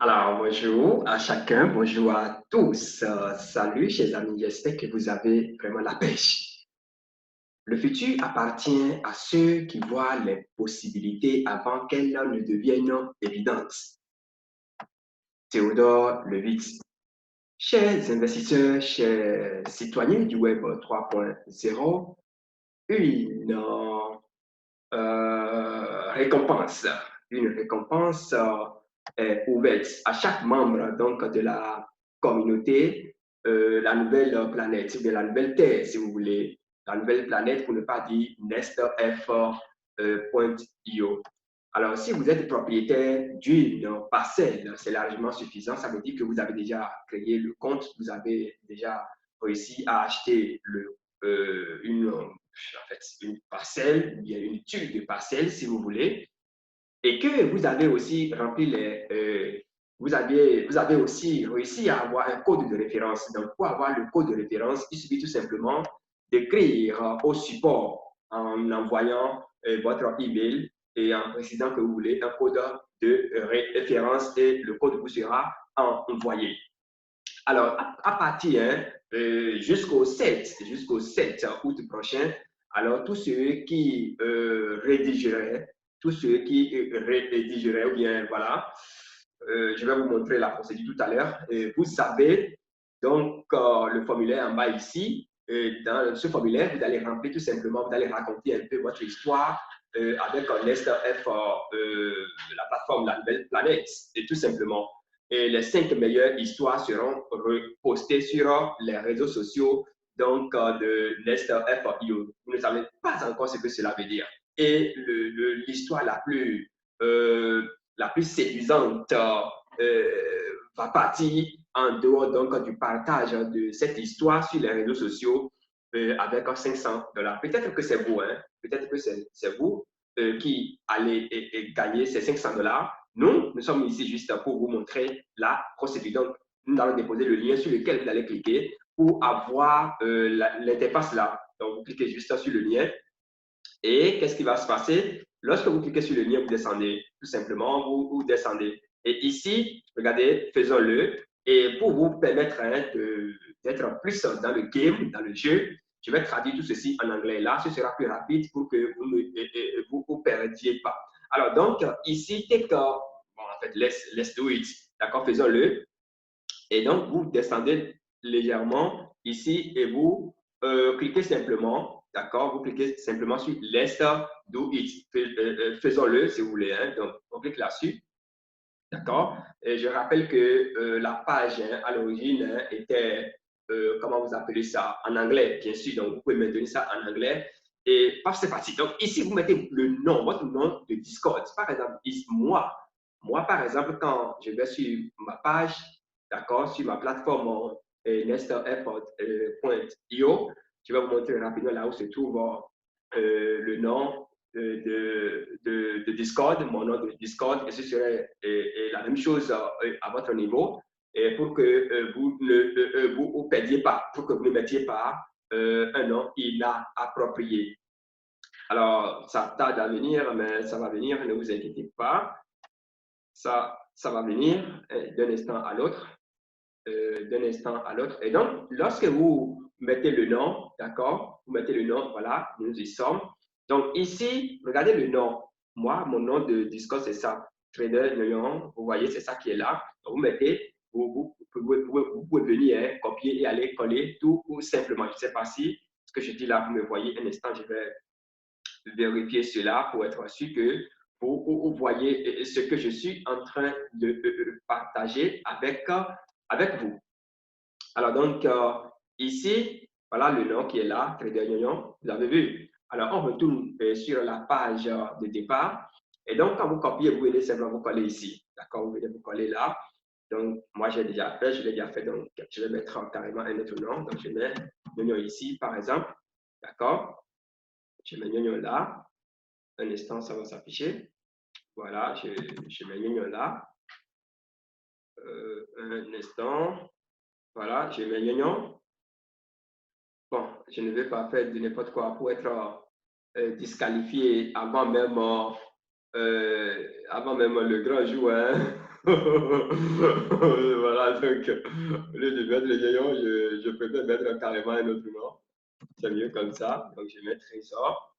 Alors, bonjour à chacun, bonjour à tous. Salut, chers amis, j'espère que vous avez vraiment la pêche. Le futur appartient à ceux qui voient les possibilités avant qu'elles ne deviennent évidentes. Théodore Levitz. Chers investisseurs, chers citoyens du Web 3.0, une récompense. Une récompense est ouverte à chaque membre donc, de la communauté, la nouvelle planète, ou bien la nouvelle Terre, si vous voulez. La nouvelle planète, pour ne pas dire nestf.io. Alors, si vous êtes propriétaire d'une parcelle, c'est largement suffisant. Ça veut dire que vous avez déjà créé le compte, vous avez déjà réussi à acheter une parcelle, ou bien une tuile de parcelle, si vous voulez, et que vous avez aussi rempli vous avez aussi réussi à avoir un code de référence. Donc, pour avoir le code de référence, il suffit tout simplement d'écrire au support en envoyant votre email et en précisant que vous voulez un code de référence et le code vous sera envoyé. Alors, à partir jusqu'au 7 août prochain, alors tous ceux qui rédigeraient, ou bien voilà, je vais vous montrer la procédure tout à l'heure. Vous savez, donc, le formulaire en bas ici, dans ce formulaire, vous allez remplir tout simplement, vous allez raconter un peu votre histoire avec NestF, la plateforme La Nouvelle Planète, et tout simplement. Et les 5 meilleures histoires seront repostées sur les réseaux sociaux donc, de NestF.io. Vous ne savez pas encore ce que cela veut dire. Et l'histoire la plus séduisante va partir en dehors donc, du partage de cette histoire sur les réseaux sociaux avec 500 $. Peut-être que c'est vous, hein? Peut-être que c'est vous qui allez gagner ces 500 $. Nous sommes ici juste pour vous montrer la procédure. Donc, nous allons déposer le lien sur lequel vous allez cliquer pour avoir l'interface là. Donc, vous cliquez juste sur le lien. Et qu'est-ce qui va se passer? Lorsque vous cliquez sur le lien, vous descendez. Tout simplement, vous descendez. Et ici, regardez, faisons-le. Et pour vous permettre hein, d'être plus dans le game, dans le jeu, je vais traduire tout ceci en anglais. Là, ce sera plus rapide pour que vous ne vous perdiez pas. Alors, donc, ici, en fait, let's do it. D'accord, faisons-le. Et donc, vous descendez légèrement ici et vous cliquez simplement, d'accord? Vous cliquez simplement sur Let's do it. Faisons-le si vous voulez. Hein? Donc, on clique là-dessus, d'accord? Et je rappelle que la page hein, à l'origine hein, était, comment vous appelez ça? En anglais, bien sûr. Donc, vous pouvez maintenir ça en anglais. Et c'est parti. Donc, ici, vous mettez le nom, votre nom de Discord. Par exemple, moi, par exemple, quand je vais sur ma page, d'accord, sur ma plateforme nestf.io, je vais vous montrer rapidement là où se trouve le nom de Discord, mon nom de Discord, et ce serait la même chose à votre niveau, et pour que vous ne vous perdiez pas, pour que vous ne mettiez pas un nom inapproprié. Alors, ça tarde à venir, mais ça va venir, ne vous inquiétez pas. Ça va venir d'un instant à l'autre. D'un instant à l'autre. Et donc, lorsque vous mettez le nom, d'accord, vous mettez le nom, voilà, nous y sommes. Donc, ici, regardez le nom. Moi, mon nom de Discord, c'est ça. Trader Nyon, vous voyez, c'est ça qui est là. Donc, vous mettez, vous pouvez venir hein, copier et aller coller tout ou simplement. Je ne sais pas si ce que je dis là, vous me voyez. Un instant, je vais vérifier cela pour être sûr que vous voyez ce que je suis en train de partager avec vous. Alors donc, ici, voilà le nom qui est là, Trader Nyon, vous avez vu. Alors, on retourne sur la page de départ. Et donc, quand vous copiez, vous venez simplement vous coller ici. D'accord, vous venez vous coller là. Donc, moi, j'ai déjà fait, je l'ai déjà fait. Donc, je vais mettre carrément un autre nom. Donc, je mets Nyon ici, par exemple. D'accord, je mets Nyon là. Un instant, ça va s'afficher. Voilà, je mets Nyon là. Un instant. Voilà, je mets Nyon. Bon, je ne vais pas faire de n'importe quoi pour être disqualifié avant même le grand jour. Hein. Voilà, donc, au lieu de mettre le lion, je préfère mettre carrément un autre nom. C'est mieux comme ça. Donc, je mets trésor.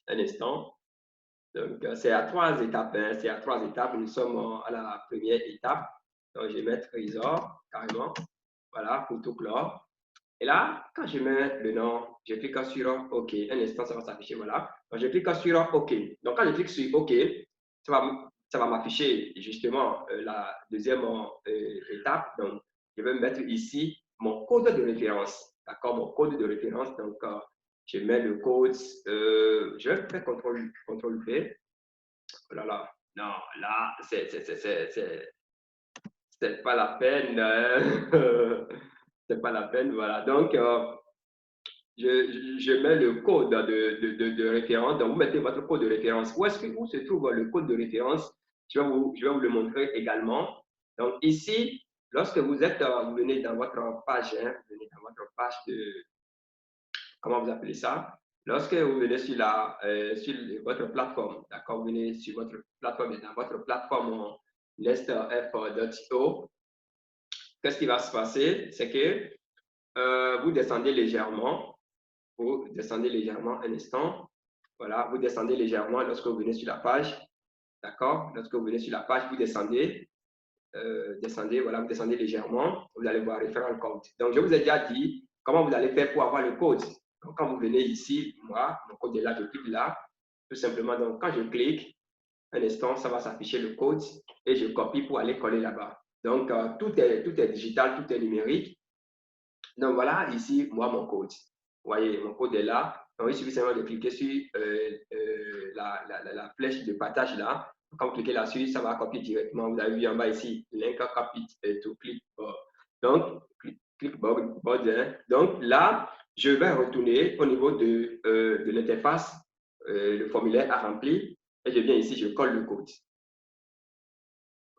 Un instant. Donc, c'est à 3 étapes. Hein. C'est à 3 étapes. Nous sommes à la première étape. Donc, je mets trésor, carrément. Voilà, pour tout clore. Et là, quand je mets le nom, je clique sur OK. Un instant, ça va s'afficher. Voilà. Donc, je clique sur OK. Donc, quand je clique sur OK, ça va m'afficher justement la deuxième étape. Donc, je vais mettre ici mon code de référence. D'accord, mon code de référence. Donc, je mets le code. Je vais faire CTRL V. Oh là là. Non, là, c'est pas la peine. Hein. C'est pas la peine. Voilà. Donc, je mets le code de référence. Donc, vous mettez votre code de référence. Où se trouve le code de référence? Je vais vous le montrer également. Donc, ici, lorsque vous venez dans votre page, hein, vous venez dans votre page de, comment vous appelez ça? Lorsque vous venez sur votre plateforme, d'accord, vous venez sur votre plateforme et dans votre plateforme nestf.io, qu'est-ce qui va se passer? C'est que vous descendez légèrement. Vous descendez légèrement un instant. Voilà, vous descendez légèrement lorsque vous venez sur la page. D'accord? Lorsque vous venez sur la page, vous descendez. Voilà, vous descendez légèrement. Vous allez voir référent code. Donc, je vous ai déjà dit comment vous allez faire pour avoir le code. Donc, quand vous venez ici, moi, mon code est là, je clique là. Tout simplement, donc, quand je clique, un instant, ça va s'afficher le code et je copie pour aller coller là-bas. Donc, tout est digital, tout est numérique. Donc, voilà ici, moi, mon code. Vous voyez, mon code est là. Donc, il suffit simplement de cliquer sur la flèche de partage là. Quand vous cliquez là-dessus, ça va copier directement. Vous avez vu en bas ici, link copy to clipboard. Donc, clipboard. Hein. Donc, là, je vais retourner au niveau de l'interface, le formulaire à remplir. Et je viens ici, je colle le code.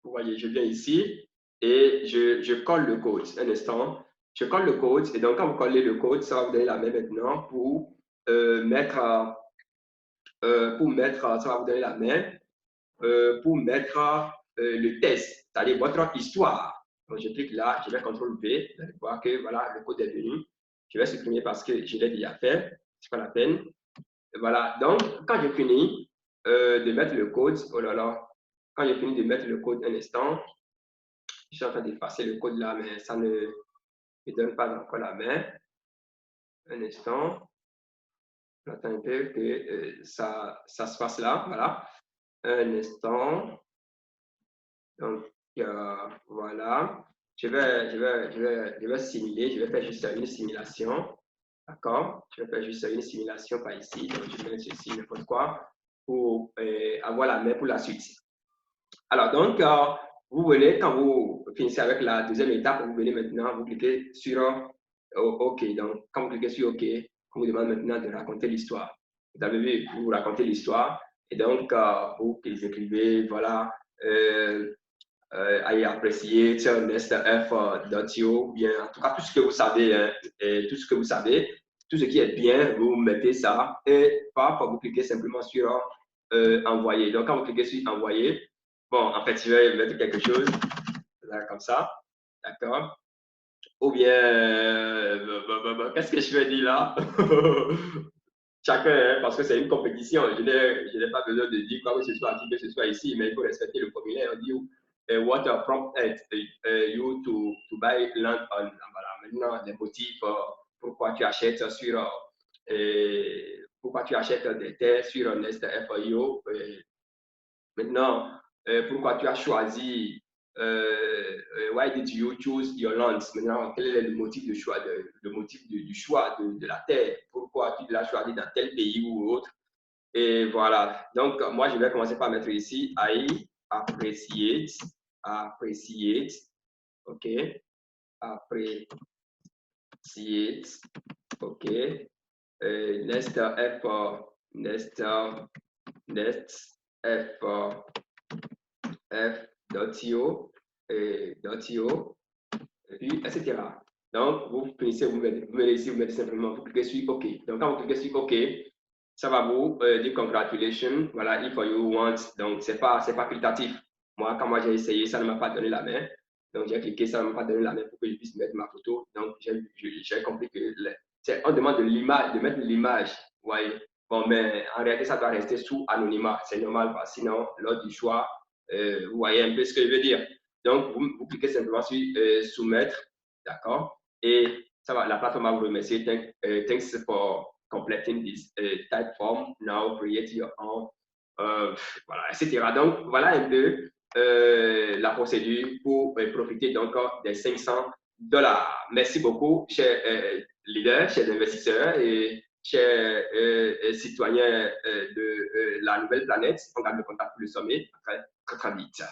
Vous voyez, je viens ici et je colle le code. Un instant. Je colle le code et donc quand vous collez le code, ça va vous donner la main maintenant pour mettre, ça va vous donner la main pour mettre le test, c'est-à-dire votre histoire. Donc je clique là, je vais CTRL V, vous allez voir que voilà, le code est venu. Je vais supprimer parce que je l'ai déjà fait, c'est pas la peine. Et voilà, donc quand j'ai fini de mettre le code, oh là là, quand j'ai fini de mettre le code un instant, je suis en train d'effacer le code là, mais ça ne me donne pas encore la main. Un instant. J'attends un peu que ça se passe là. Voilà. Un instant. Donc, voilà. Je vais simuler. Je vais faire juste une simulation. D'accord? Je vais faire juste une simulation par ici. Donc, je mets ceci, n'importe quoi, pour avoir la main pour la suite. Alors, donc, vous venez, quand vous finissez avec la deuxième étape, vous venez maintenant, vous cliquez sur OK. Donc, quand vous cliquez sur OK, on vous demande maintenant de raconter l'histoire. Vous avez vu, vous racontez l'histoire. Et donc, vous écrivez, voilà, I appreciate nestf.io, bien, en tout cas, tout ce que vous savez, hein, et tout ce que vous savez, tout ce qui est bien, vous mettez ça. Et parfois, vous cliquez simplement sur envoyer. Donc, quand vous cliquez sur envoyer, bon, en fait, je vais mettre quelque chose comme ça. D'accord? Ou bien, qu'est-ce que je vais dire là? Chacun, hein, parce que c'est une compétition. Je n'ai pas besoin de dire quoi que ce soit, qui que ce soit ici, mais il faut respecter le formulaire. On dit what prompted you to buy land on. Voilà, maintenant, les motifs, pourquoi tu achètes pourquoi tu achètes des terres sur nestf.io. Maintenant, pourquoi tu as choisi why did you choose your land? Maintenant, quel est le motif, du choix de la terre? Pourquoi tu l'as choisi dans tel pays ou autre? Et voilà. Donc, moi, je vais commencer par mettre ici I appreciate. OK. Appreciate. OK. Next F. F.io, et puis, etc. Donc, vous finissez, vous venez ici, vous mettez simplement, vous cliquez sur OK. Donc, quand vous cliquez sur OK, ça va vous dire congratulations. Voilà, if you want. Donc, c'est pas facultatif. Moi, quand moi j'ai essayé, ça ne m'a pas donné la main. Donc, j'ai cliqué, ça ne m'a pas donné la main pour que je puisse mettre ma photo. Donc, j'ai compris que on demande de l'image, de mettre l'image. Vous voyez. Bon, mais en réalité, ça doit rester sous anonymat. C'est normal, sinon, lors du choix, vous voyez un peu ce que je veux dire. Donc, vous cliquez simplement sur soumettre, d'accord? Et ça va, la plateforme va vous remercier. Thanks for completing this type form. Now create your own. Voilà, etc. Donc, voilà un peu la procédure pour profiter donc des $500. Merci beaucoup, chers leaders, chers investisseurs et chers citoyens de la nouvelle planète. On garde le contact pour le sommet très, très, très vite.